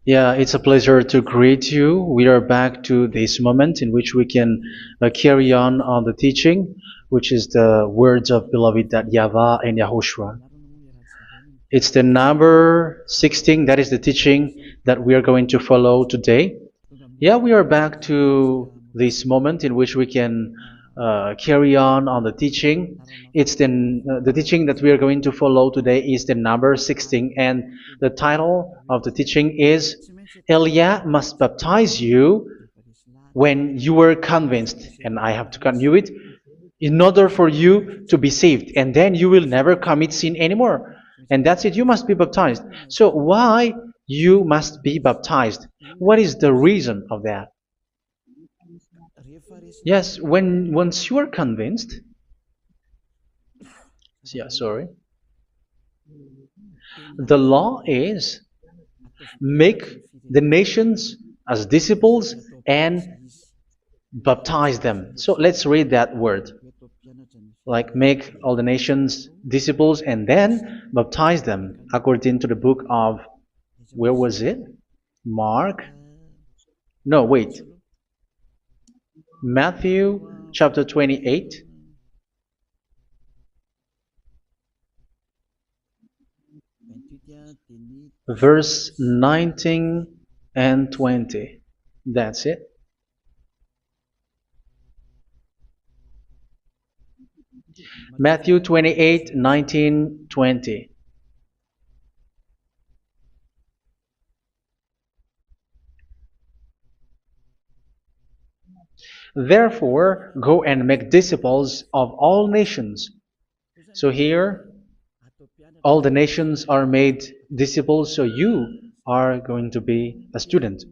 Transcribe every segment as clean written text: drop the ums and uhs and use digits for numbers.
Yeah, it's a pleasure to greet you. We are back to this moment in which we can carry on the teaching, which is the words of beloved that YAHVAH and YAHOSHUA. It's the number 16, that is the teaching that we are going to follow today. Yeah, we are back to this moment in which we can carry on the teaching. It's the teaching that we are going to follow today is the number 16, and the title of the teaching is Elia must baptize you when you were convinced, and I have to continue it, in order for you to be saved, and then you will never commit sin anymore. And that's it, you must be baptized. So why you must be baptized? What is the reason of that? Yes, when once you are convinced, yeah, sorry, the law is make the nations as disciples and baptize them. So let's read that word. Like make all the nations disciples and then baptize them according to the book of, where was it? Mark? No, wait. Matthew chapter 28. Verse 19 and 20. That's it. Matthew 28, 19, 20. Therefore, go and make disciples of all nations. So here, all the nations are made disciples, so you are going to be a student.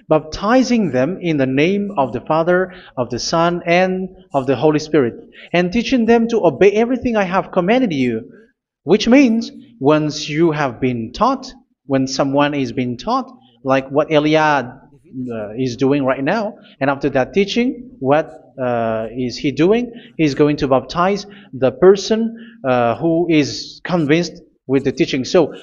Baptizing them in the name of the Father, of the Son, and of the Holy Spirit, and teaching them to obey everything I have commanded you. Which means, once you have been taught, when someone is being taught, like what Elia is doing right now, and after that teaching, what is he doing? He's going to baptize the person who is convinced with the teaching. So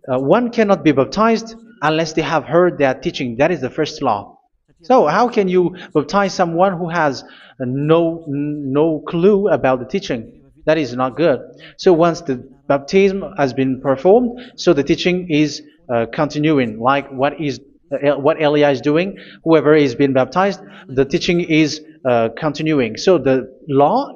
one cannot be baptized unless they have heard that teaching. That is the first law. So how can you baptize someone who has no clue about the teaching? That is not good. So once the baptism has been performed, so the teaching is continuing, like what Elia is doing. Whoever is being baptized, the teaching is continuing. So the law,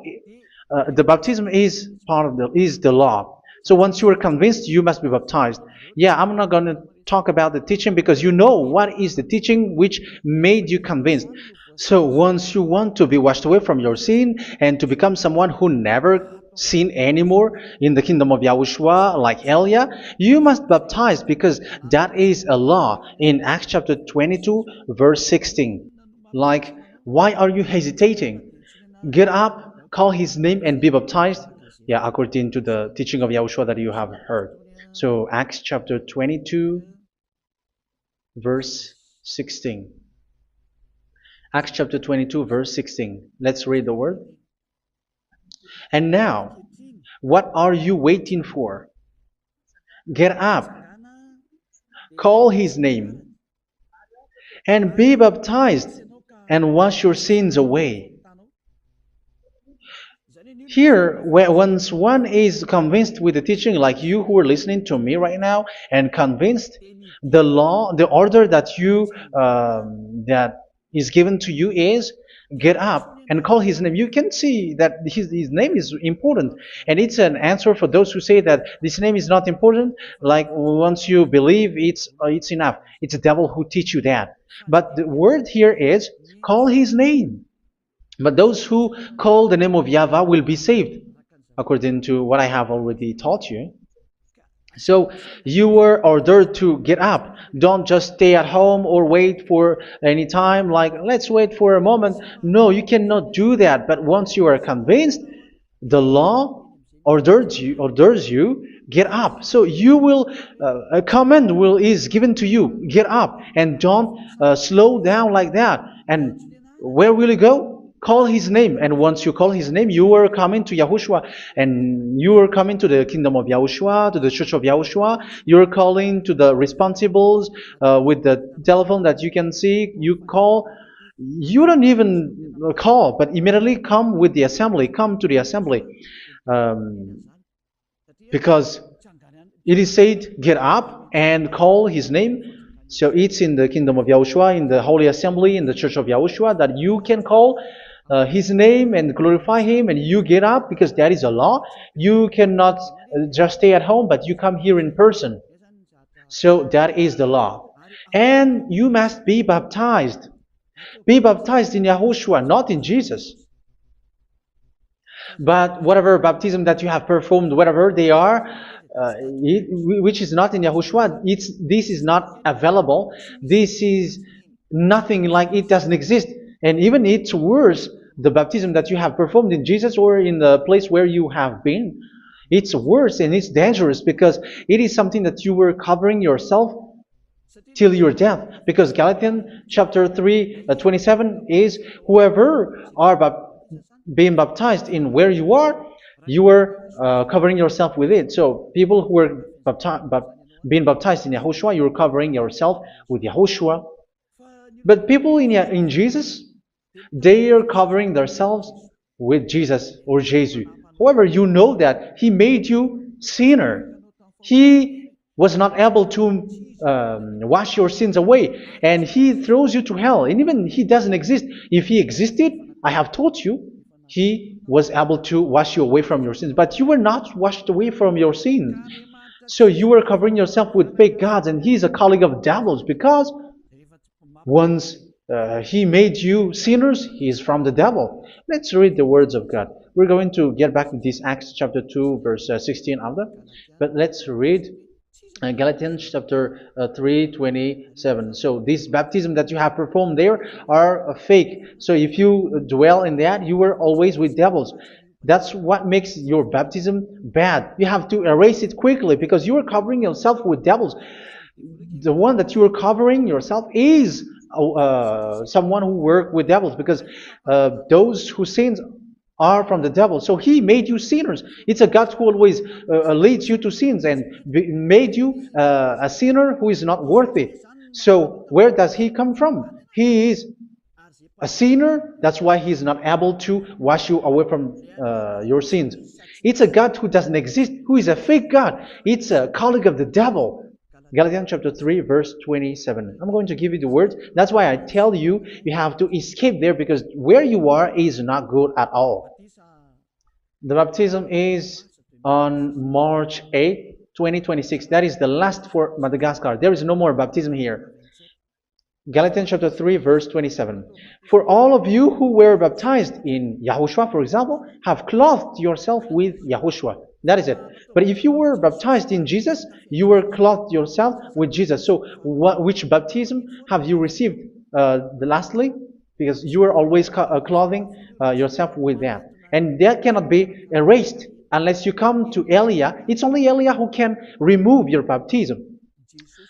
the baptism is part of the law. So once you are convinced, you must be baptized. Yeah, I'm not going to talk about the teaching because you know what is the teaching which made you convinced. So once you want to be washed away from your sin and to become someone who never sin anymore in the kingdom of Yahushua, like Elia, you must baptize because that is a law in Acts chapter 22, verse 16. Like, why are you hesitating? Get up, call his name, and be baptized. Yeah, according to the teaching of Yahushua that you have heard. So Acts chapter 22, verse 16. Acts chapter 22, verse 16. Let's read the word. And now, what are you waiting for? Get up, call his name, and be baptized, and wash your sins away. Here, once one is convinced with the teaching, like you who are listening to me right now, and convinced, the law, the order that that is given to you is get up and call his name. You can see that his name is important, and it's an answer for those who say that this name is not important. Like once you believe, it's enough. It's the devil who teach you that. But the word here is call his name. But those who call the name of YAHVAH will be saved, according to what I have already taught you. So you were ordered to get up. Don't just stay at home or wait for any time, like let's wait for a moment. No, you cannot do that. But once you are convinced, the law orders you get up. So you will a command is given to you, get up, and don't slow down like that. And where will you go? call his name. And once you call his name, you are coming to Yahushua. And you are coming to the kingdom of Yahushua, to the church of Yahushua. You are calling to the responsibles with the telephone that you can see. You call. You don't even call, but immediately come with the assembly. Come to the assembly. Um, because it is said, get up and call his name. So it's in the kingdom of Yahushua, in the holy assembly, in the church of Yahushua, that you can call his name and glorify him, and you get up because that is a law. You cannot just stay at home, but you come here in person. So that is the law. And you must be baptized. Be baptized in Yahushua, not in Jesus. But whatever baptism that you have performed, whatever they are, which is not in Yahushua, this is not available. This is nothing, like it doesn't exist. And even it's worse, the baptism that you have performed in Jesus or in the place where you have been. It's worse and it's dangerous because it is something that you were covering yourself till your death. Because Galatians chapter 3, 27 is, whoever are being baptized in where you are covering yourself with it. So people who were being baptized in Yahushua, you're covering yourself with Yahushua. But people in Jesus, they are covering themselves with Jesus or Jesus. However, you know that he made you sinner. He was not able to wash your sins away, and he throws you to hell. And even he doesn't exist. If he existed, I have told you, he was able to wash you away from your sins. But you were not washed away from your sins. So you were covering yourself with fake gods, and he's a colleague of devils, because once he made you sinners, he is from the devil. Let's read the words of God. We're going to get back to this Acts chapter 2, verse 16 after. But let's read Galatians chapter 3, 27. So this baptism that you have performed there are fake. So if you dwell in that, you were always with devils. That's what makes your baptism bad. You have to erase it quickly because you are covering yourself with devils. The one that you are covering yourself is someone who worked with devils, because those who sins are from the devil. So he made you sinners. It's a God who always leads you to sins and made you a sinner who is not worthy. So where does he come from? He is a sinner. That's why he is not able to wash you away from your sins. It's a God who doesn't exist, who is a fake God. It's a colleague of the devil. Galatians chapter 3, verse 27. I'm going to give you the words. That's why I tell you, you have to escape there, because where you are is not good at all. The baptism is on March 8, 2026. That is the last for Madagascar. There is no more baptism here. Galatians chapter 3, verse 27. For all of you who were baptized in Yahushua, for example, have clothed yourself with Yahushua. That is it. But if you were baptized in Jesus, you were clothed yourself with Jesus. So which baptism have you received lastly? Because you are always clothing yourself with that. And that cannot be erased unless you come to Elia. It's only Elia who can remove your baptism.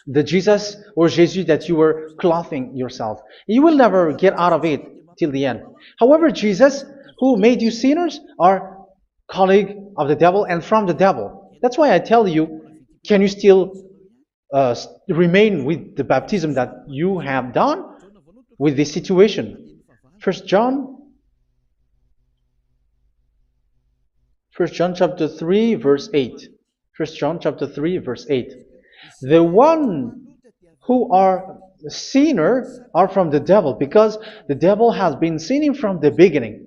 The Jesus or Jesus that you were clothing yourself. You will never get out of it till the end. However, Jesus, who made you sinners, are colleague of the devil and from the devil. That's why I tell you, can you still remain with the baptism that you have done with this situation? First John chapter 3, verse 8. First John chapter 3, verse 8. The one who are sinner are from the devil, because the devil has been sinning from the beginning.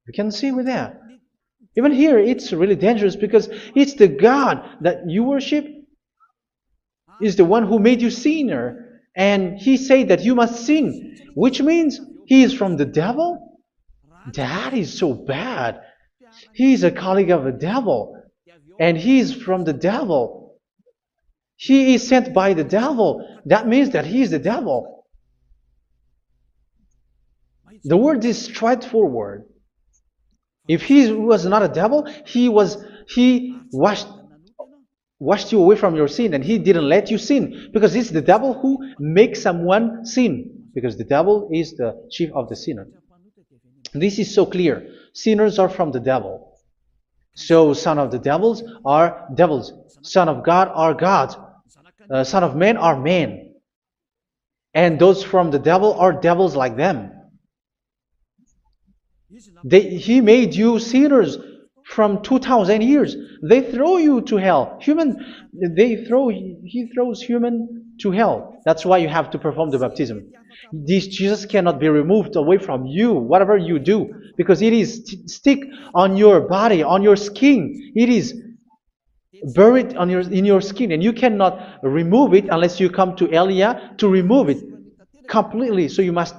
You can see with that. Even here, it's really dangerous, because it's the God that you worship is the one who made you sinner. And he said that you must sin, which means he is from the devil. That is so bad. He is a colleague of the devil. And he is from the devil. He is sent by the devil. That means that he is the devil. The word is straightforward. If he was not a devil, he washed you away from your sin, and he didn't let you sin, because it's the devil who makes someone sin, because the devil is the chief of the sinner. This is so clear. Sinners are from the devil. So son of the devils are devils. Son of God are God. Son of men are men. And those from the devil are devils like them. He made you sinners from 2000 years. They throw you to hell. He throws human to hell. That's why you have to perform the baptism. This Jesus cannot be removed away from you, whatever you do, because it is stick on your body, on your skin. It is buried in your skin, and you cannot remove it unless you come to Elia to remove it completely. So you must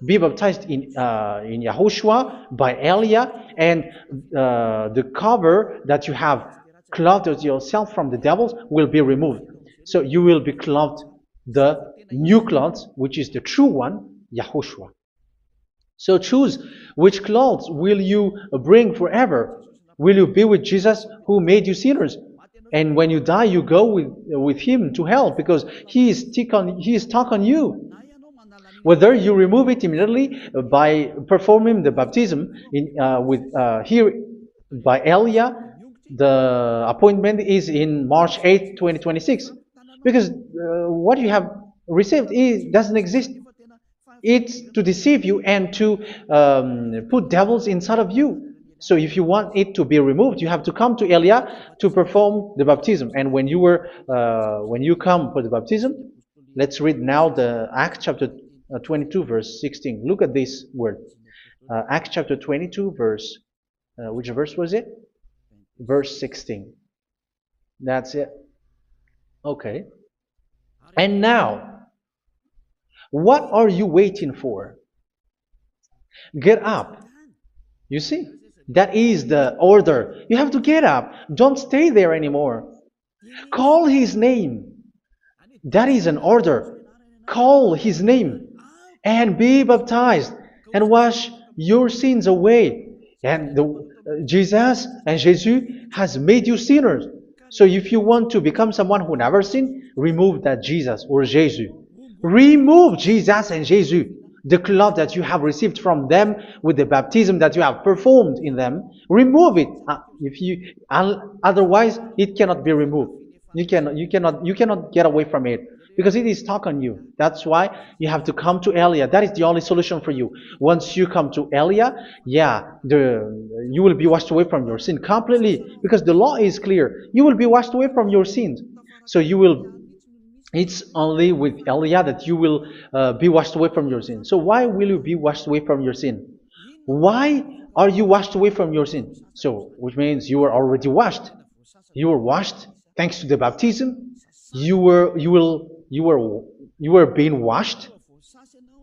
be baptized in Yahushua by Elia, and the cover that you have clothed yourself from the devils will be removed. So you will be clothed the new clothes, which is the true one, Yahushua. So choose which clothes will you bring forever. Will you be with Jesus who made you sinners? And when you die, you go with him to hell because he is stuck on you. Whether you remove it immediately by performing the baptism here by Elia, the appointment is in March 8th, 2026. Because what you have received doesn't exist. It's to deceive you and to put devils inside of you. So if you want it to be removed, you have to come to Elia to perform the baptism. And when you come for the baptism, let's read now the Acts chapter 22 verse 16. Look at this word. Acts chapter 22 verse, which verse was it? Verse 16. That's it. Okay. And now, what are you waiting for? Get up. You see, that is the order. You have to get up. Don't stay there anymore. Call his name. That is an order. Call his name and be baptized and wash your sins away. And Jesus has made you sinners. So if you want to become someone who never sinned, remove that Jesus or Jesus. Remove Jesus and Jesus, the cloth that you have received from them with the baptism that you have performed in them. Remove it. Otherwise, it cannot be removed. You cannot get away from it because it is stuck on you. That's why you have to come to Elia. That is the only solution for you. Once you come to Elia, you will be washed away from your sin completely because the law is clear. You will be washed away from your sins. So it's only with Elia that you will be washed away from your sin. So why will you be washed away from your sin? Why are you washed away from your sin? So, which means you were already washed. You were washed thanks to the baptism. You were being washed,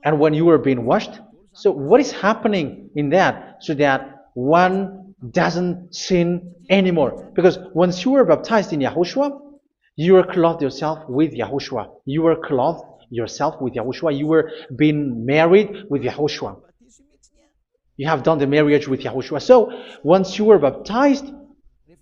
and when you were being washed, so what is happening in that? So that one doesn't sin anymore. Because once you were baptized in Yahushua, you were clothed yourself with Yahushua. You were clothed yourself with Yahushua. You were being married with Yahushua. You have done the marriage with Yahushua. So once you were baptized,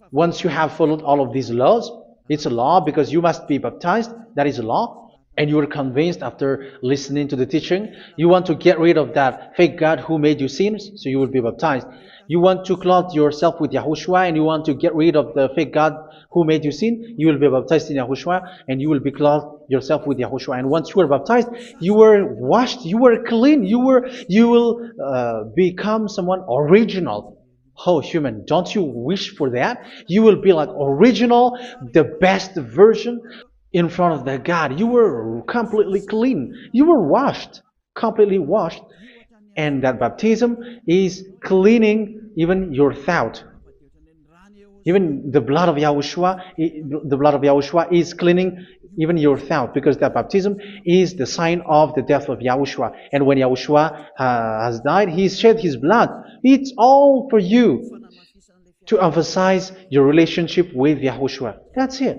once you have followed all of these laws, it's a law because you must be baptized. That is a law. And you are convinced after listening to the teaching, you want to get rid of that fake God who made you sinners, so you will be baptized. You want to clothe yourself with Yahushua and you want to get rid of the fake God who made you sin, you will be baptized in Yahushua and you will be clothed yourself with Yahushua. And once you are baptized, you were washed, you were clean, you will become someone original. Oh, human, don't you wish for that? You will be like original, the best version in front of the God. You were completely clean. You were washed, completely washed. And that baptism is cleaning even your thought. Even the blood of Yahushua is cleaning even your thought, because that baptism is the sign of the death of Yahushua. And when Yahushua has died, he shed his blood. It's all for you to emphasize your relationship with Yahushua. That's it.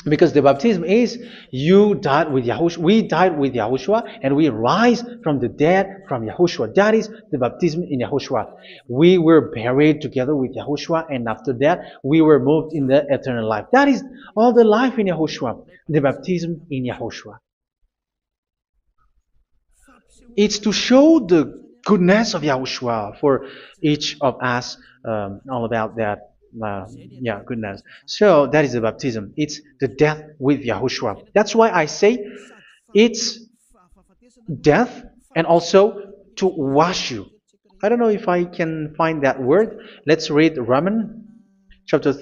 Because the baptism is you died with Yahushua, we died with Yahushua, and we rise from the dead from Yahushua. That is the baptism in Yahushua. We were buried together with Yahushua, and after that we were moved in the eternal life. That is all the life in Yahushua, the baptism in Yahushua. It's to show goodness of Yahushua for each of us, all about that. Yeah, goodness. So that is the baptism. It's the death with Yahushua. That's why I say it's death and also to wash you. I don't know if I can find that word. Let's read Romans chapter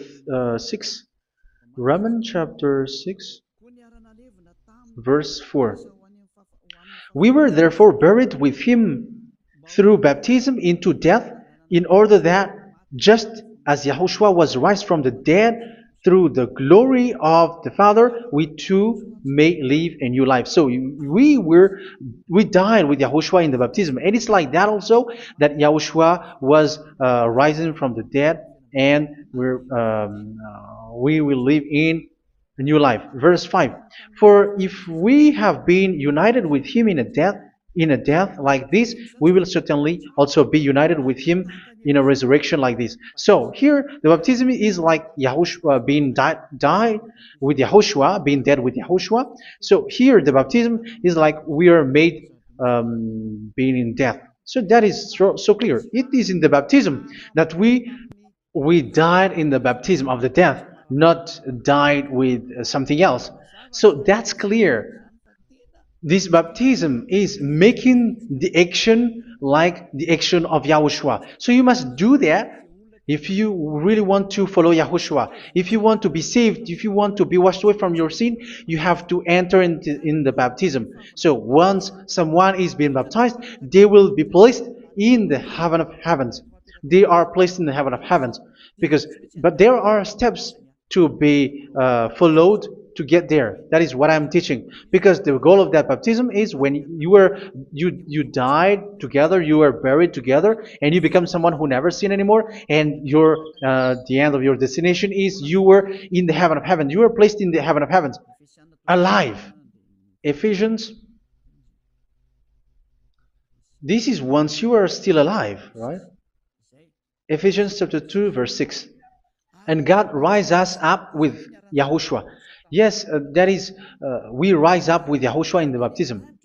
6. Romans chapter 6, verse 4. We were therefore buried with him through baptism into death, in order that, just as Yahushua was raised from the dead through the glory of the Father, we too may live a new life. So we died with Yahushua in the baptism, and it's like that also that Yahushua was rising from the dead, and we will live in a new life. Verse 5. For if we have been united with him in a death like this, we will certainly also be united with him in a resurrection like this. So here the baptism is like Yahushua being died with Yahushua, being dead with Yahushua. So here the baptism is like we are made being in death. So that is so clear. It is in the baptism that we died in the baptism of the death, not died with something else. So that's clear. This baptism is making the action like the action of Yahushua. So you must do that if you really want to follow Yahushua. If you want to be saved, if you want to be washed away from your sin, you have to enter in the baptism. So once someone is being baptized, they will be placed in the heaven of heavens. They are placed in the heaven of heavens but there are steps to be followed to get there. That is what I'm teaching. Because the goal of that baptism is when you died together, you were buried together, and you become someone who never sin anymore. And the end of your destination is you were in the heaven of heaven. You were placed in the heaven of heavens, alive. Ephesians. This is once you are still alive, right? Ephesians chapter 2, verse 6. And God rise us up with Yahushua. Yes, that is, we rise up with Yahushua in the baptism.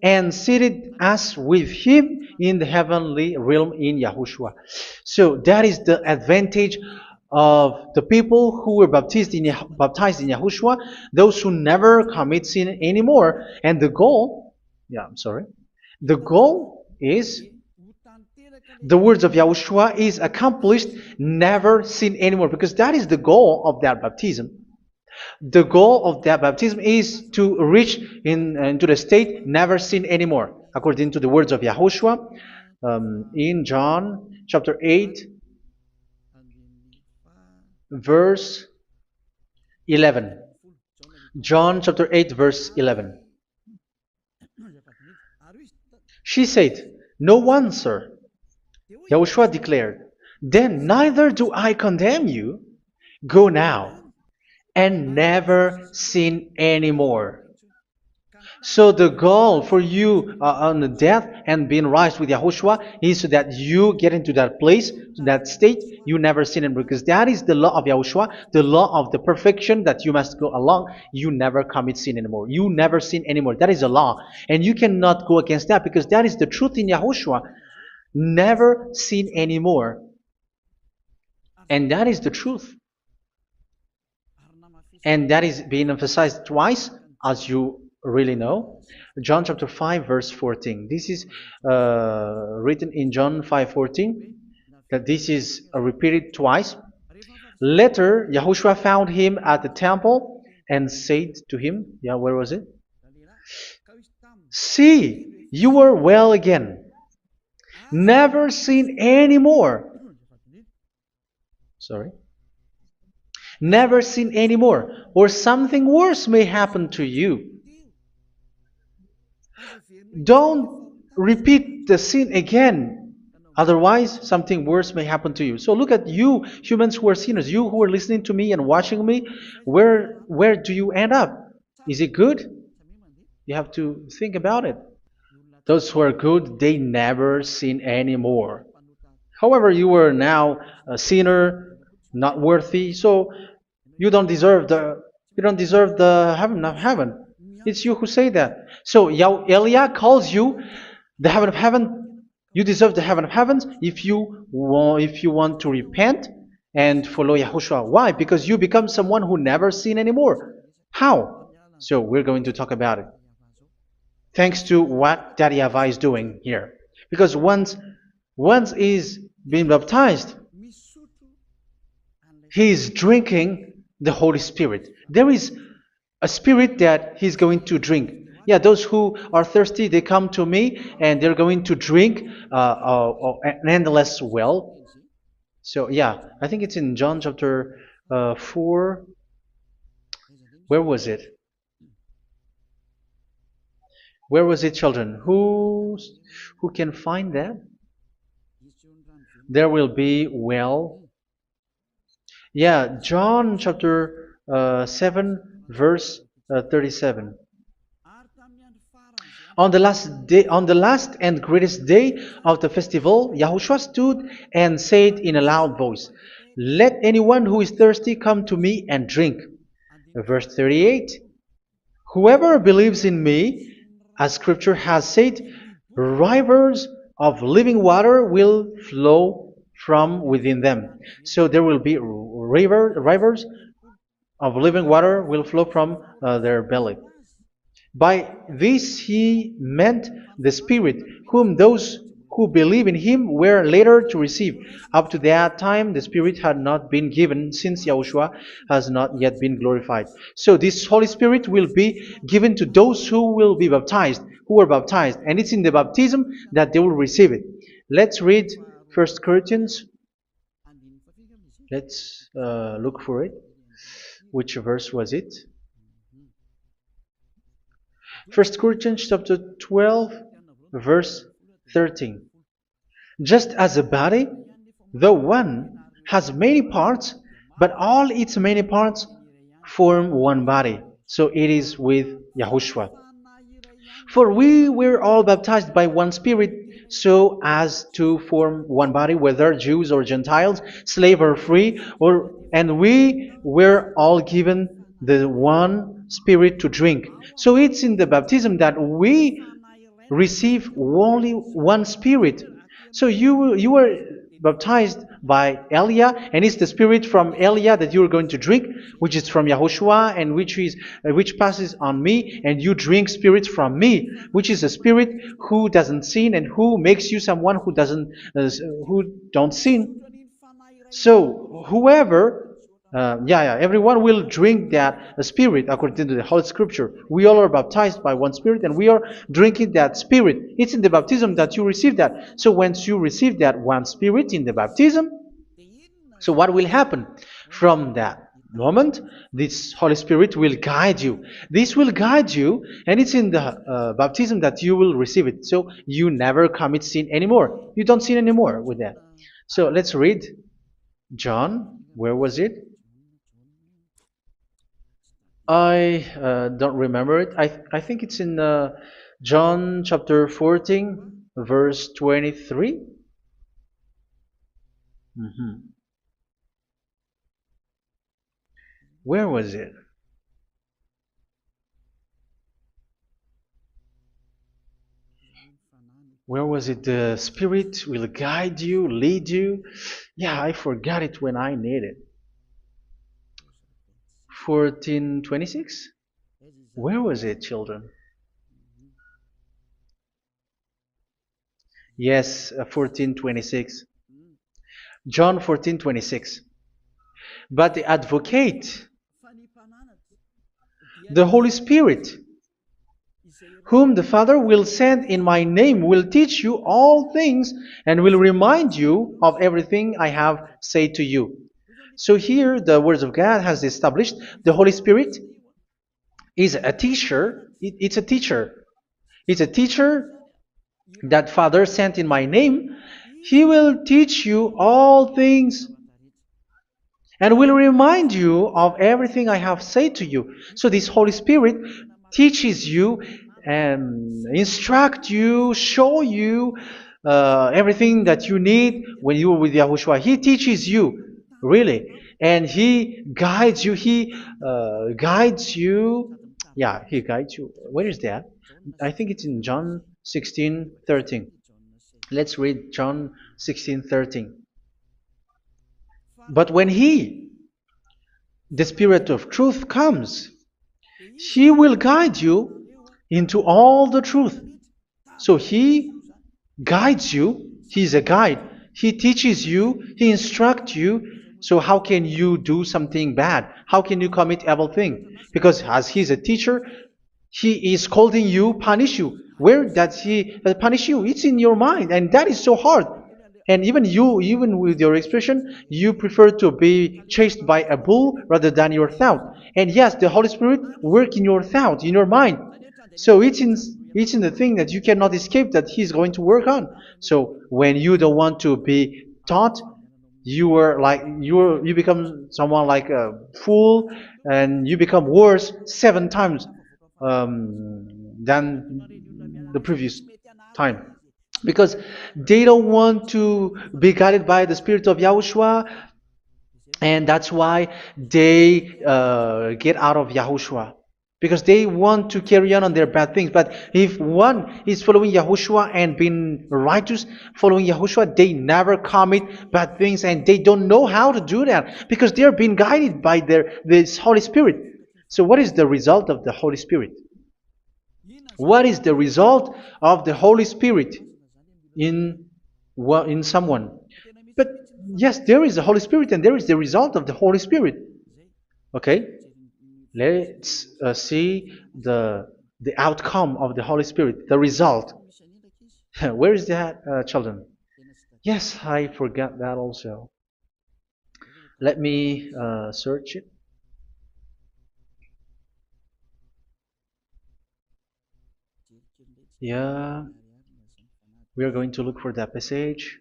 And seated us with him in the heavenly realm in Yahushua. So that is the advantage of the people who were baptized in Yahushua, those who never commit sin anymore. And the goal is the words of Yahushua is accomplished, never sin anymore, because that is the goal of that baptism. The goal of that baptism is to reach into the state never sin anymore, according to the words of Yahushua in John chapter 8, verse 11. John chapter 8, verse 11. She said, "No one, sir." Yahushua declared, "Then neither do I condemn you. Go now and never sin anymore." So the goal for you on the death and being raised with Yahushua is so that you get into that place, to that state, you never sin anymore. Because that is the law of Yahushua, the law of the perfection that you must go along. You never commit sin anymore. You never sin anymore. That is a law. And you cannot go against that because that is the truth in Yahushua. Never sin anymore. And that is the truth. And that is being emphasized twice, as you really know. John chapter 5, verse 14. This is written in John 5:14, that this is repeated twice. Later, Yahushua found him at the temple and said to him, where was it? "See, you are well again. Never sin anymore." Sorry. Never sin anymore, or something worse may happen to you. Don't repeat the sin again. Otherwise, something worse may happen to you. So look at you, humans who are sinners, you who are listening to me and watching me. Where do you end up? Is it good? You have to think about it. Those who are good, they never sin anymore. However, you are now a sinner, not worthy, so you don't deserve the heaven of heaven. It's you who say that. So Eliah calls you the heaven of heaven You deserve the heaven of heavens if you want to repent and follow Yahushua. Why? Because you become someone who never sin anymore. How? So we're going to talk about it. Thanks to what Daddy YAHVAH is doing here. Because once he's been baptized, he is drinking the Holy Spirit. There is a spirit that he's going to drink. Yeah, those who are thirsty, they come to me and they're going to drink an endless well. So, yeah, I think it's in John chapter 4. Where was it? Where was it, children? Who can find that? There will be well. Yeah, John chapter 7, verse 37. On the last and greatest day of the festival, Yahushua stood and said in a loud voice, "Let anyone who is thirsty come to me and drink." Verse 38, "Whoever believes in me, as scripture has said, rivers of living water will flow from within them." So there will be rivers of living water will flow from their belly. By this he meant the Spirit, whom those who believe in him were later to receive. Up to that time, the Spirit had not been given, since Yahushua has not yet been glorified. So this Holy Spirit will be given to those who will be baptized, who are baptized, and it's in the baptism that they will receive it. Let's read 1 Corinthians. Let's look for it. Which verse was it? 1 Corinthians chapter 12, verse 13. Just as a body, though one, has many parts, but all its many parts form one body. So it is with Yahushua. For we were all baptized by one Spirit, so as to form one body, whether Jews or Gentiles, slave or free, and we were all given the one Spirit to drink. So it's in the baptism that we receive only one Spirit. So you were baptized by Elia, and it's the Spirit from Elia that you are going to drink, which is from Yahushua, and which passes on me, and you drink Spirit from me, which is a Spirit who doesn't sin and who makes you someone who don't sin. So whoever everyone will drink that Spirit according to the Holy Scripture. We all are baptized by one Spirit, and we are drinking that Spirit. It's in the baptism that you receive that. So once you receive that one Spirit in the baptism, so what will happen? From that moment, this Holy Spirit will guide you. This will guide you, and it's in the baptism that you will receive it. So you never commit sin anymore. You don't sin anymore with that. So let's read John. Where was it? I don't remember it. I think it's in John chapter 14, verse 23. Mhm. Where was it? Where was it? The Spirit will guide you, lead you. Yeah, I forgot it when I need it. 14:26? Where was it, children? Yes, 14:26. John 14:26. But the advocate, the Holy Spirit, whom the Father will send in my name, will teach you all things and will remind you of everything I have said to you. So here the words of God has established the Holy Spirit is a teacher. It's a teacher. It's a teacher that Father sent in my name. He will teach you all things and will remind you of everything I have said to you. So this Holy Spirit teaches you and instruct you, show you everything that you need when you are with Yahushua. He teaches you, really, and He guides you. He guides you. Yeah, He guides you. Where is that? I think it's in John 16:13. Let's read John 16:13. But when He, the Spirit of truth, comes, He will guide you into all the truth. So He guides you. He's a guide. He teaches you. He instructs you. So how can you do something bad? How can you commit evil thing? Because as He's a teacher, He is scolding you, punish you. Where does He punish you? It's in your mind, and that is so hard. And even you, even with your expression, you prefer to be chased by a bull rather than your thought. And yes, the Holy Spirit work in your thought, in your mind. So it's in the thing that you cannot escape that He's going to work on. So when you don't want to be taught, you become someone like a fool, and you become worse 7 times than the previous time, because they don't want to be guided by the Spirit of Yahushua, and that's why they get out of Yahushua, because they want to carry on their bad things. But if one is following Yahushua and being righteous, following Yahushua, they never commit bad things, and they don't know how to do that because they are being guided by this Holy Spirit. So what is the result of the Holy Spirit? What is the result of the Holy Spirit in in someone? But yes, there is the Holy Spirit, and there is the result of the Holy Spirit. Okay, let's see the outcome of the Holy Spirit, the result. Where is that, children? Yes, I forgot that also. Let me search it. Yeah, we are going to look for that passage.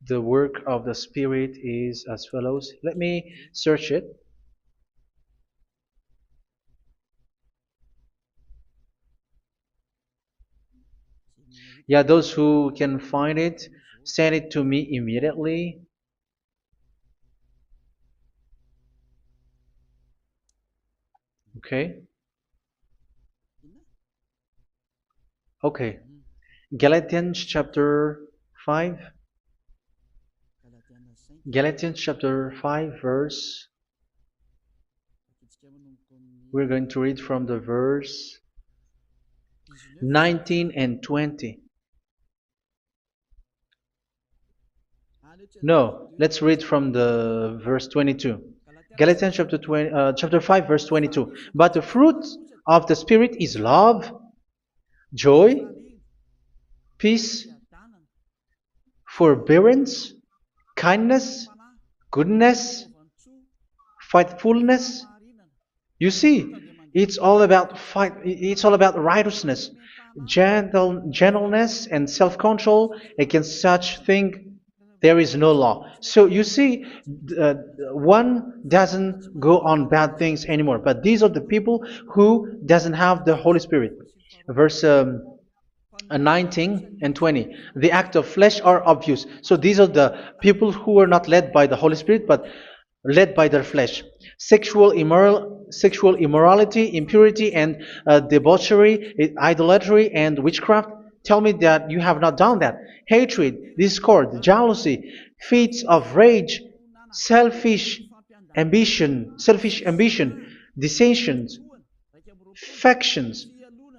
The work of the Spirit is as follows. Let me search it. Yeah, those who can find it, send it to me immediately. Okay. Okay. Galatians chapter 5. Galatians chapter 5 verse. We're going to read from the verse 19 and 20. No, let's read from the verse 22. Galatians chapter 5 verse 22. But the fruit of the Spirit is love, joy, peace, forbearance, kindness, goodness, faithfulness. You see, it's all about righteousness, gentleness, and self-control. Against such thing there is no law. So you see, uh, one doesn't go on bad things anymore. But these are the people who doesn't have the Holy Spirit. Verse 19 and 20. The act of flesh are obvious. So these are the people who are not led by the Holy Spirit, but led by their flesh. Sexual immorality, impurity, and debauchery, idolatry, and witchcraft. Tell me that you have not done that. Hatred, discord, jealousy, fits of rage, selfish ambition, dissensions, factions.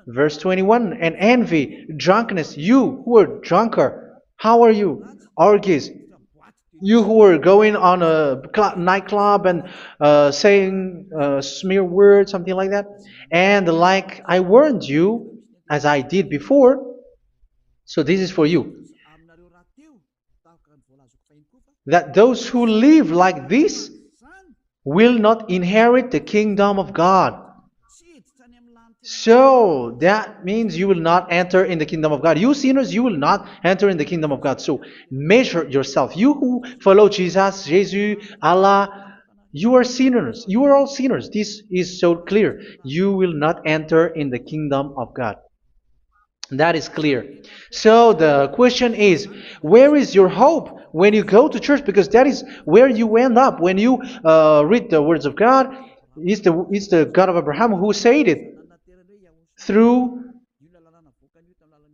Verse 21, and envy, drunkenness. You who are drunkard, how are you? Orgies. You who are going on a nightclub and saying smear words, something like that. And like I warned you, as I did before, so this is for you, that those who live like this will not inherit the kingdom of God. So that means you will not enter in the kingdom of God. You sinners, you will not enter in the kingdom of God. So measure yourself. You who follow Jesus, Allah, you are sinners. You are all sinners. This is so clear. You will not enter in the kingdom of God. That is clear. So the question is, where is your hope when you go to church? Because that is where you end up when you read the words of God. It's the God of Abraham who said it through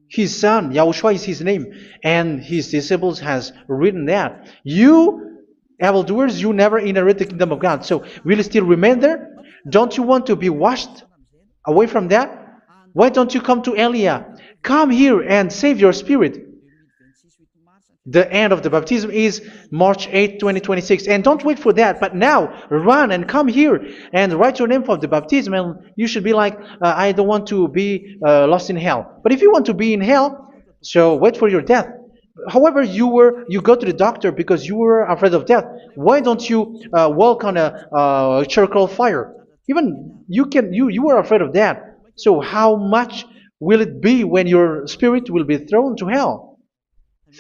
His son, Yahushua is his name, and his disciples has written that. You, evildoers, you never inherit the kingdom of God. So will you still remain there? Don't you want to be washed away from that? Why don't you come to Elia? Come here and save your spirit. The end of the baptism is March 8, 2026. And don't wait for that, but now run and come here and write your name for the baptism. And you should be like, I don't want to be lost in hell. But if you want to be in hell, so wait for your death. However, you go to the doctor because you were afraid of death. Why don't you walk on a charcoal fire? Even you were afraid of that. So how much will it be when your spirit will be thrown to hell?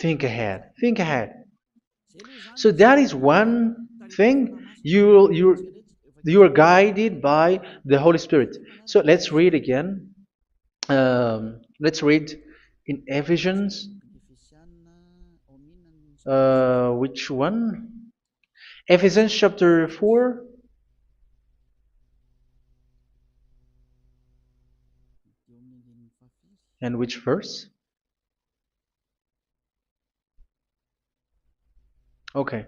Think ahead. Think ahead. So that is one thing. You are guided by the Holy Spirit. So let's read again. Let's read in Ephesians. Which one? Ephesians chapter 4. And which verse? Okay.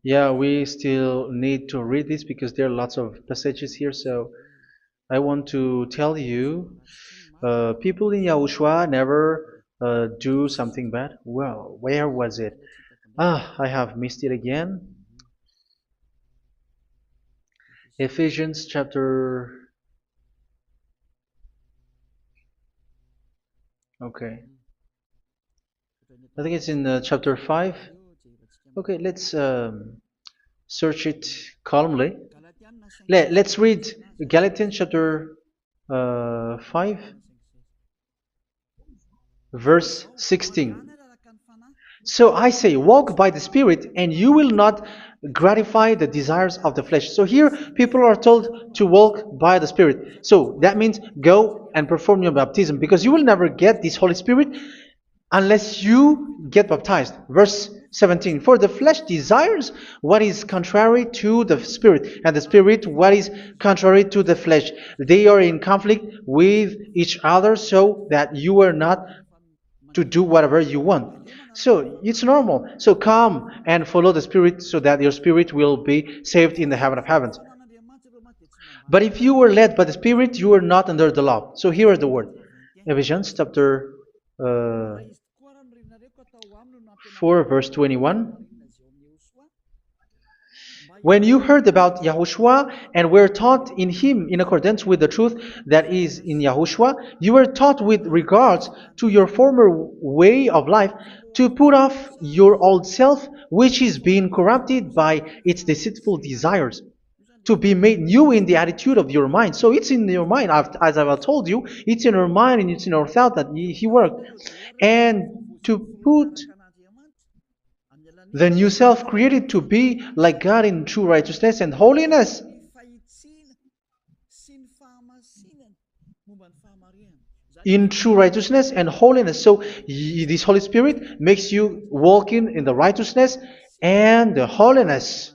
Yeah, we still need to read this because there are lots of passages here. So I want to tell you, people in Yahushua never do something bad. Well, where was it? I have missed it again. Ephesians chapter. Okay. I think it's in chapter 5. Okay, let's search it calmly. Let's read Galatians chapter 5, verse 16. So I say, walk by the Spirit, and you will not gratify the desires of the flesh. So here, people are told to walk by the Spirit. So that means go and perform your baptism, because you will never get this Holy Spirit unless you get baptized. Verse 17. For the flesh desires what is contrary to the Spirit, and the Spirit what is contrary to the flesh. They are in conflict with each other, so that you are not to do whatever you want. So it's normal. So come and follow the Spirit so that your spirit will be saved in the heaven of heavens. But if you were led by the Spirit, you are not under the law. So here is the word. Ephesians chapter 4 verse 21. When you heard about Yahushua and were taught in him in accordance with the truth that is in Yahushua, you were taught with regards to your former way of life to put off your old self, which is being corrupted by its deceitful desires, to be made new in the attitude of your mind. So it's in your mind, as I've told you, it's in your mind and it's in your thought that he worked. And to put the new self created to be like God in true righteousness and holiness. In true righteousness and holiness. So this Holy Spirit makes you walking in the righteousness and the holiness.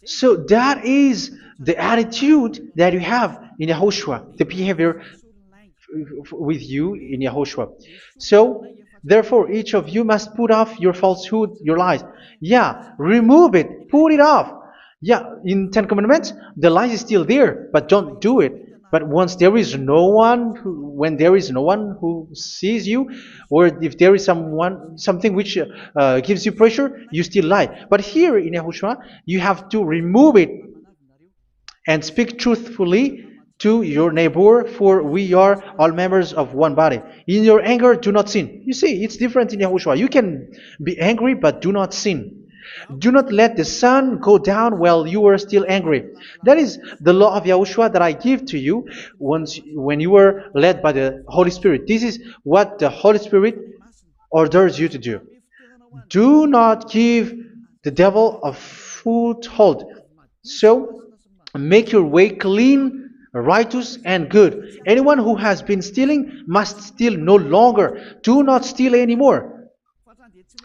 So that is the attitude that you have in Yahushua, the behavior with you in Yahushua. So therefore, each of you must put off your falsehood, your lies. Yeah, remove it, put it off. Yeah, in Ten Commandments, the lie is still there, but don't do it. But once there is no one, when there is no one who sees you, or if there is something which gives you pressure, you still lie. But here in Yahushua, you have to remove it and speak truthfully to your neighbor, for we are all members of one body. In your anger, do not sin. You see, it's different in Yahushua. You can be angry, but do not sin. Do not let the sun go down while you are still angry. That is the law of Yahushua that I give to you when you were led by the Holy Spirit. This is what the Holy Spirit orders you to do. Do not give the devil a foothold. So, make your way clean, righteous, and good. Anyone who has been stealing must steal no longer. Do not steal anymore.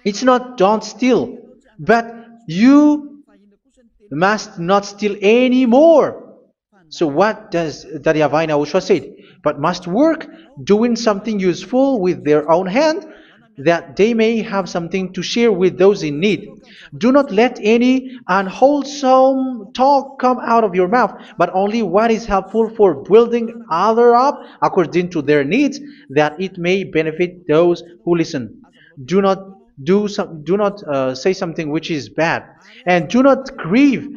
It's not don't steal, but you must not steal anymore. So what does the YAHVAH YAHOSHUA say? But must work doing something useful with their own hand, that they may have something to share with those in need. Do not let any unwholesome talk come out of your mouth, but only what is helpful for building other up according to their needs, that it may benefit those who listen. Do not do not say something which is bad, and do not grieve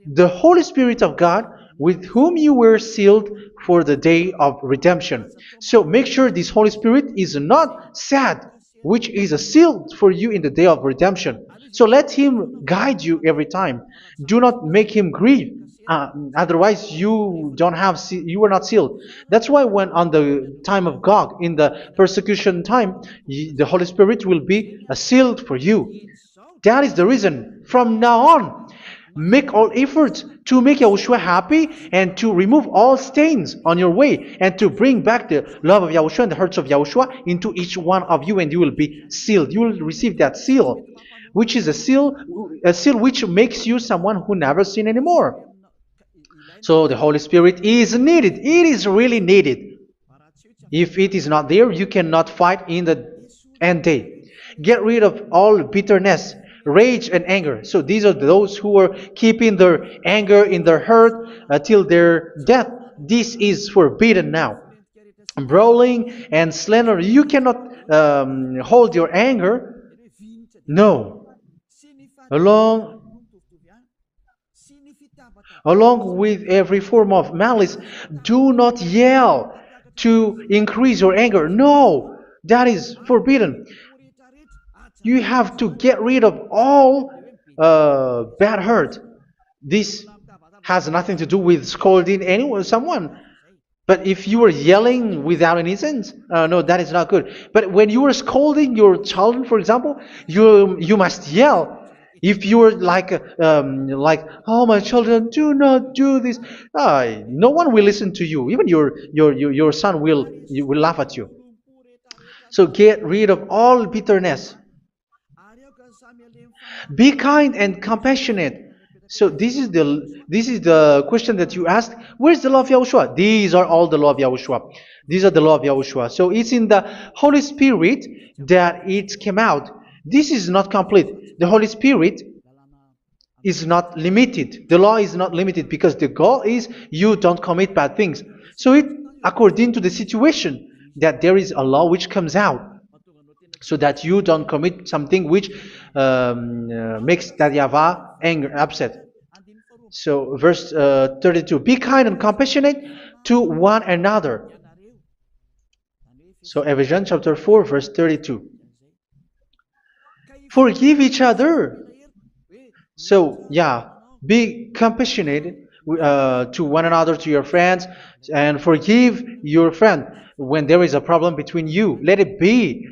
the Holy Spirit of God, with whom you were sealed for the day of redemption. So make sure this Holy Spirit is not sad, which is a seal for you in the day of redemption. So let Him guide you every time. Do not make Him grieve. Otherwise, you were not sealed. That's why when on the time of God, in the persecution time, the Holy Spirit will be a sealed for you. That is the reason. From now on, make all efforts to make Yahushua happy and to remove all stains on your way and to bring back the love of Yahushua and the hearts of Yahushua into each one of you, and you will be sealed. You will receive that seal, which is a seal which makes you someone who never sin anymore. So the Holy Spirit is needed. It is really needed. If it is not there, you cannot fight in the end day. Get rid of all bitterness, rage, and anger. So these are those who are keeping their anger in their heart till their death. This is forbidden now. Brawling and slander. You cannot hold your anger. No. Along Along with every form of malice, do not yell to increase your anger. No, that is forbidden. You have to get rid of all bad hurt. This has nothing to do with scolding anyone, someone. But if you are yelling without any sense, no, that is not good. But when you are scolding your children, for example, you must yell. If you are like, oh my children, do not do this, no one will listen to you. Even your son will laugh at you. So get rid of all bitterness. Be kind and compassionate. So this is the question that you asked. Where's the law of Yahushua? These are all the law of Yahushua. These are the law of Yahushua. So it's in the Holy Spirit that it came out. This is not complete. The Holy Spirit is not limited. The law is not limited because the goal is you don't commit bad things. So it according to the situation that there is a law which comes out, so that you don't commit something which makes that YAHVAH anger, upset. So verse 32, be kind and compassionate to one another. So Ephesians chapter 4 verse 32. Forgive each other. So yeah, be compassionate to one another, to your friends, and forgive your friend when there is a problem between you. Let it be.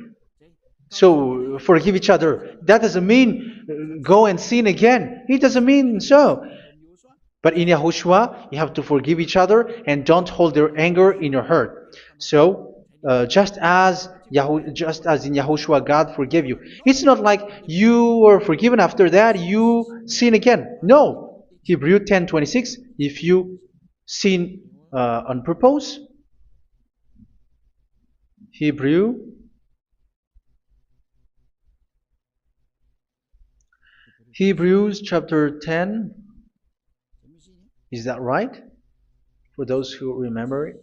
So forgive each other. That doesn't mean go and sin again. It doesn't mean so. But in Yahushua, you have to forgive each other and don't hold their anger in your heart. So just as in Yahushua, God forgave you. It's not like you were forgiven after that you sin again. No. Hebrew 10:26. If you sin on purpose, Hebrews chapter 10. Is that right? For those who remember it?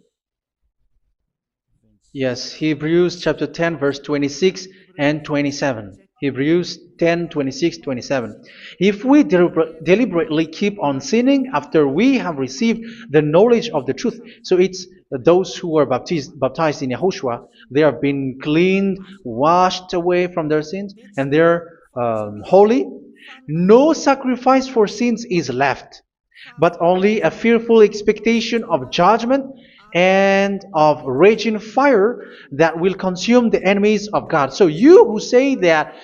Yes, Hebrews chapter 10 verse 26 and 27. Hebrews 10, 26, 27. If we deliberately keep on sinning after we have received the knowledge of the truth, so it's those who are baptized in Yahushua, they have been cleaned, washed away from their sins, and they're holy. No sacrifice for sins is left, but only a fearful expectation of judgment and of raging fire that will consume the enemies of God. So you who say that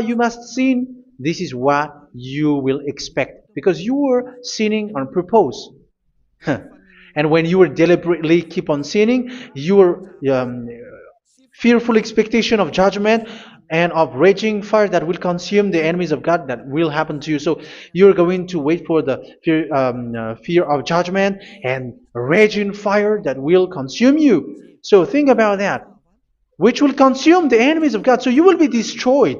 you must sin, this is what you will expect, because you were sinning on purpose. And when you were deliberately keep on sinning, your fearful expectation of judgment and of raging fire that will consume the enemies of God that will happen to you. So you're going to wait for the fear of judgment and raging fire that will consume you. So think about that, which will consume the enemies of God. So you will be destroyed.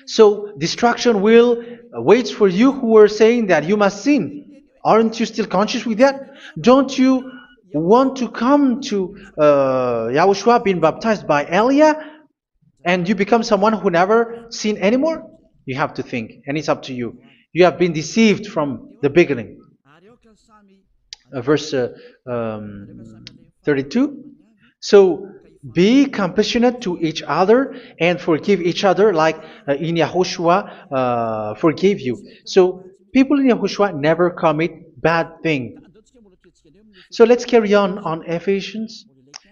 So destruction will wait for you who are saying that you must sin. Aren't you still conscious with that? Don't you want to come to Yahushua being baptized by Elia and you become someone who never sin anymore? You have to think, and it's up to you. You have been deceived from the beginning. Verse 32. So be compassionate to each other and forgive each other like in Yahushua forgave you. So people in Yahushua never commit bad thing. So let's carry on Ephesians.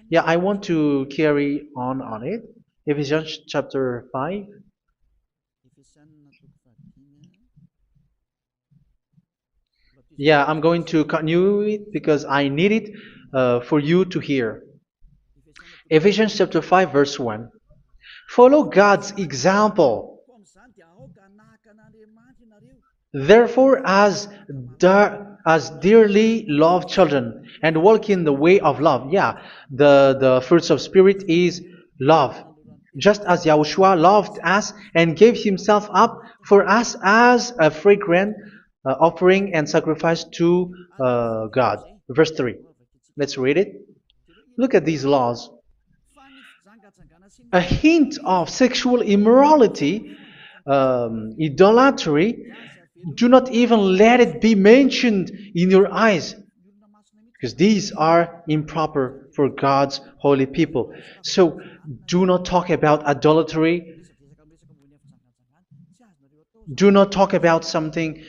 Yeah, I want to carry on it. Ephesians chapter 5. Yeah, I'm going to continue it because I need it for you to hear. Ephesians chapter 5 verse 1. Follow God's example. Therefore, as dearly loved children, and walk in the way of love. Yeah, the fruits of spirit is love. Just as Yahushua loved us and gave himself up for us as a fragrant offering and sacrifice to God. Verse 3. Let's read it. Look at these laws. A hint of sexual immorality, idolatry, do not even let it be mentioned in your eyes, because these are improper for God's holy people. So do not talk about idolatry. Do not talk about something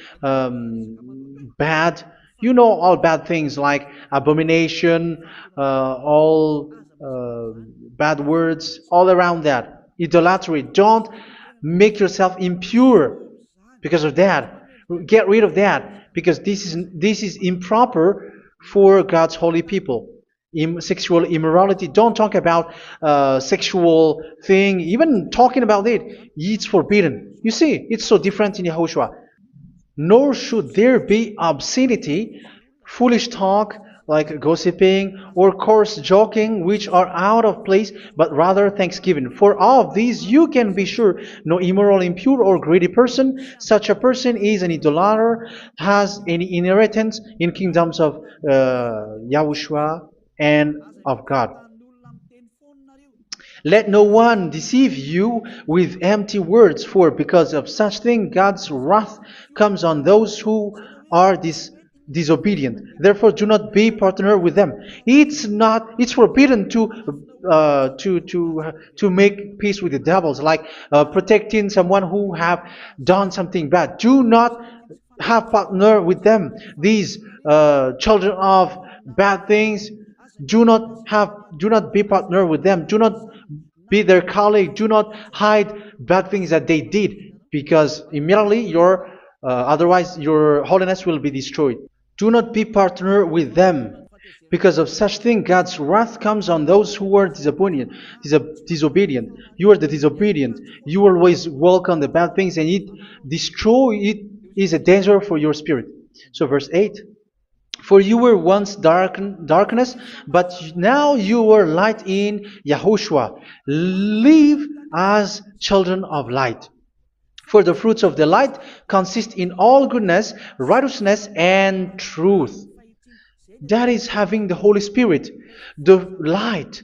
bad. You know all bad things like abomination, all bad words, all around that. Idolatry. Don't make yourself impure because of that. Get rid of that because this is improper for God's holy people. Sexual immorality. Don't talk about sexual thing. Even talking about it, it's forbidden. You see, it's so different in Yahushua. Nor should there be obscenity, foolish talk like gossiping or coarse joking, which are out of place, but rather thanksgiving. For of these you can be sure: no immoral, impure, or greedy person, such a person is an idolater, has any inheritance in kingdoms of Yahushua and of God. Let no one deceive you with empty words, for because of such thing God's wrath comes on those who are disobedient. Therefore, do not be partner with them. It's forbidden to make peace with the devils, like protecting someone who have done something bad. Do not have partner with them. These children of bad things, do not be partner with them. Do not be their colleague. Do not hide bad things that they did, because immediately otherwise your holiness will be destroyed. Do not be partner with them. Because of such thing, God's wrath comes on those who are disobedient. You are the disobedient. You always walk on the bad things, and it is a danger for your spirit. So verse 8. For you were once darkness, but now you are light in Yahushua. Live as children of light. For the fruits of the light consist in all goodness, righteousness, and truth. That is having the Holy Spirit, the light.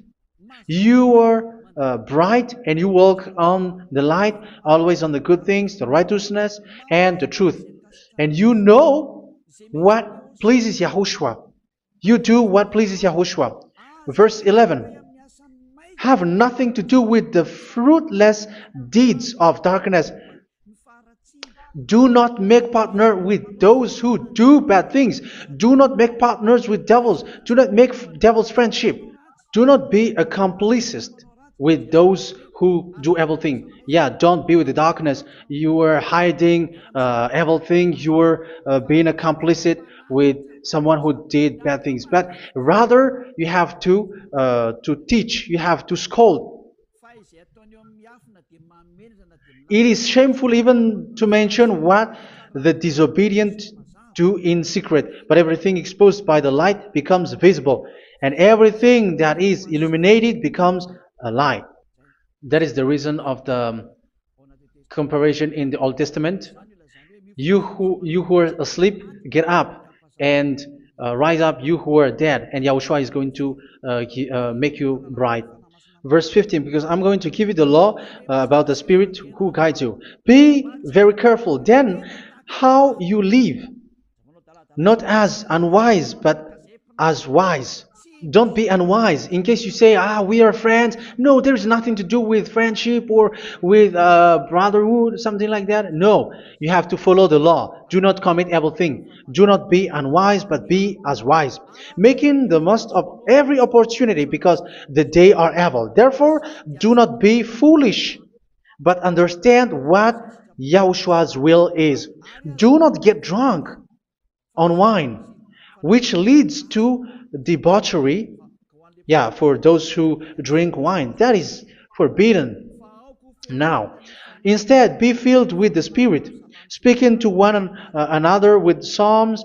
You are bright and you walk on the light, always on the good things, the righteousness, and the truth. And you know what pleases Yahushua. You do what pleases Yahushua. Verse 11. Have nothing to do with the fruitless deeds of darkness. Do not make partner with those who do bad things. Do not make partners with devils. Do not make devils friendship. Do not be a complicit with those who do evil thing. Yeah, don't be with the darkness. You are hiding evil thing. You are being a complicit with someone who did bad things. But rather, you have to teach. You have to scold. It is shameful even to mention what the disobedient do in secret, but everything exposed by the light becomes visible, and everything that is illuminated becomes a light. That is the reason of the comparison in the Old Testament. You who are asleep, get up and rise up, you who are dead, and Yahushua is going to make you bright. Verse 15, because I'm going to give you the law about the Spirit who guides you. Be very careful then how you live, not as unwise, but as wise. Don't be unwise. In case you say, we are friends. No, there's nothing to do with friendship or with brotherhood, something like that. No, you have to follow the law. Do not commit evil thing. Do not be unwise, but be as wise, making the most of every opportunity, because the day are evil. Therefore, do not be foolish, but understand what Yahushua's will is. Do not get drunk on wine, which leads to debauchery. Yeah, for those who drink wine, that is forbidden now. Instead, be filled with the Spirit, speaking to one another with psalms,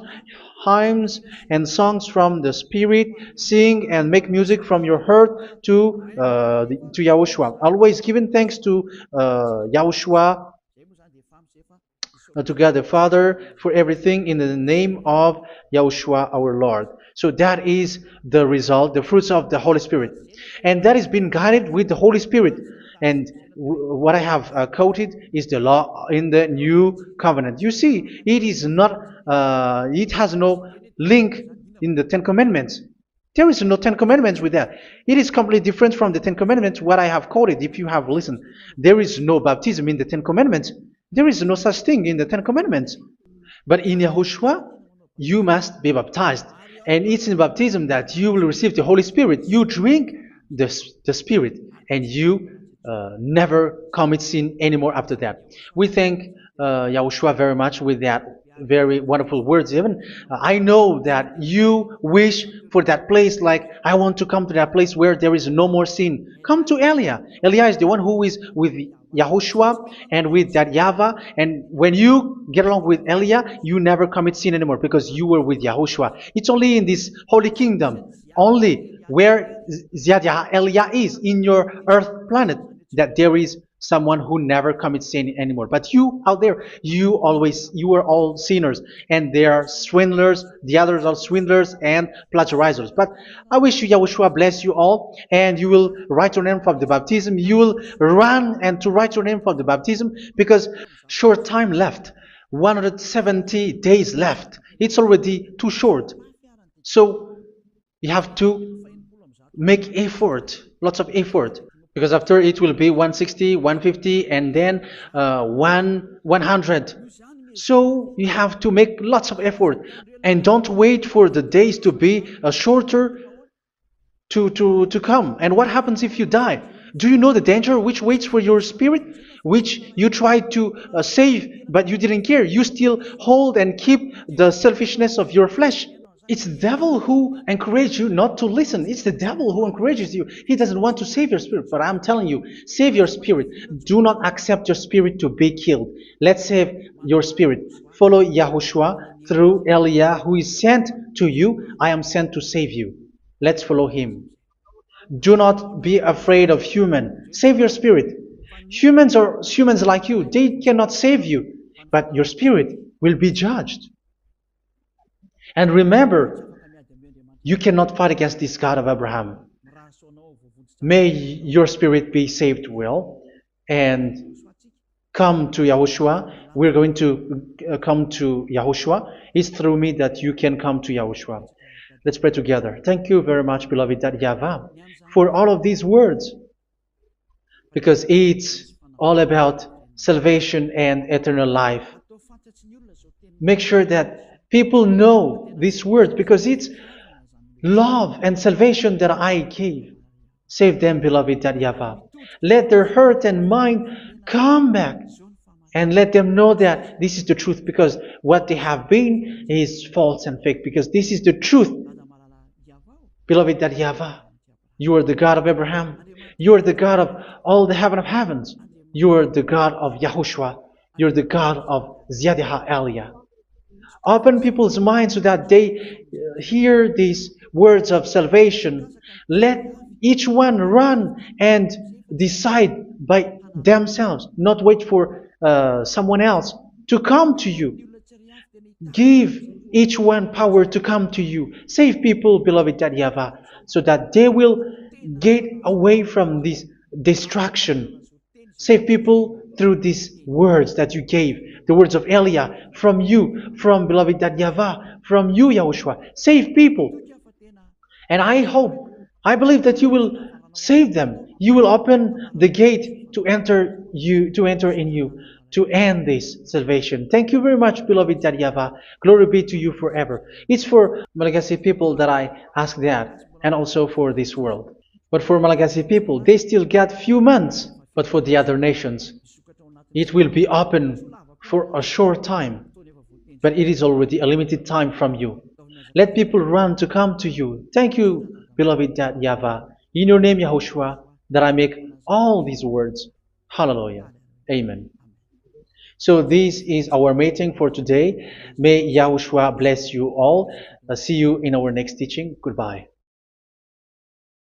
hymns, and songs from the Spirit. Sing and make music from your heart to Yahushua. Always giving thanks to Yahushua, to God the Father, for everything in the name of Yahushua our Lord. So that is the result, the fruits of the Holy Spirit. And that is being guided with the Holy Spirit. And what I have quoted is the law in the new covenant. You see, it is not, it has no link in the Ten Commandments. There is no Ten Commandments with that. It is completely different from the Ten Commandments, what I have quoted, if you have listened. There is no baptism in the Ten Commandments. There is no such thing in the Ten Commandments. But in Yahushua, you must be baptized. And it's in baptism that you will receive the Holy Spirit. You drink the Spirit, and you never commit sin anymore after that. We thank Yahushua very much with that very wonderful words. Even I know that you wish for that place, like, I want to come to that place where there is no more sin. Come to Elia. Elia is the one who is with Yahushua and with that YAHVAH. And when you get along with Elia, you never commit sin anymore, because you were with Yahushua. It's only in this holy kingdom, only where Ziad Elia is, in your earth planet, that there is someone who never commits sin anymore. But you out there, you are all sinners, and they are swindlers. The others are swindlers and plagiarizers. But I wish you, Yahushua, bless you all, and you will write your name for the baptism. You will run and to write your name for the baptism, because short time left, 170 days left. It's already too short. So you have to make effort, lots of effort, because after it will be 160, 150, and then 100. So you have to make lots of effort, and don't wait for the days to be shorter to come. And what happens if you die? Do you know the danger which waits for your spirit, which you tried to save, but you didn't care? You still hold and keep the selfishness of your flesh. It's the devil who encourages you not to listen. It's the devil who encourages you. He doesn't want to save your spirit. But I'm telling you, save your spirit. Do not accept your spirit to be killed. Let's save your spirit. Follow Yahushua through Elia, who is sent to you. I am sent to save you. Let's follow him. Do not be afraid of human. Save your spirit. Humans are humans like you. They cannot save you. But your spirit will be judged. And remember, you cannot fight against this God of Abraham. May your spirit be saved well, and come to Yahushua. We're going to come to Yahushua. It's through me that you can come to Yahushua. Let's pray together. Thank you very much, beloved YAHVAH, for all of these words, because it's all about salvation and eternal life. Make sure that people know these words, because it's love and salvation that I gave. Save them, beloved YAHVAH. Let their heart and mind come back, and let them know that this is the truth, because what they have been is false and fake, because this is the truth. Beloved YAHVAH, you are the God of Abraham. You are the God of all the heaven of heavens. You are the God of YAHOSHUA. You're the God of Ziyadiha Aliyah. Open people's minds so that they hear these words of salvation. Let each one run and decide by themselves, not wait for someone else to come to you. Give each one power to come to you. Save people, beloved YAHVAH, so that they will get away from this distraction. Save people through these words that you gave, the words of Elia, from you, from beloved YAHVAH, from you, Yahushua. Save people. And I believe that you will save them. You will open the gate to enter in you, to end this salvation. Thank you very much, beloved YAHVAH. Glory be to you forever. It's for Malagasy people that I ask that, and also for this world. But for Malagasy people, they still get few months. But for the other nations, it will be open for a short time. But it is already a limited time from you. Let people run to come to you. Thank you, beloved YAHVAH. In your name, Yahushua, that I make all these words. Hallelujah. Amen. So this is our meeting for today. May Yahushua bless you all. See you in our next teaching. Goodbye.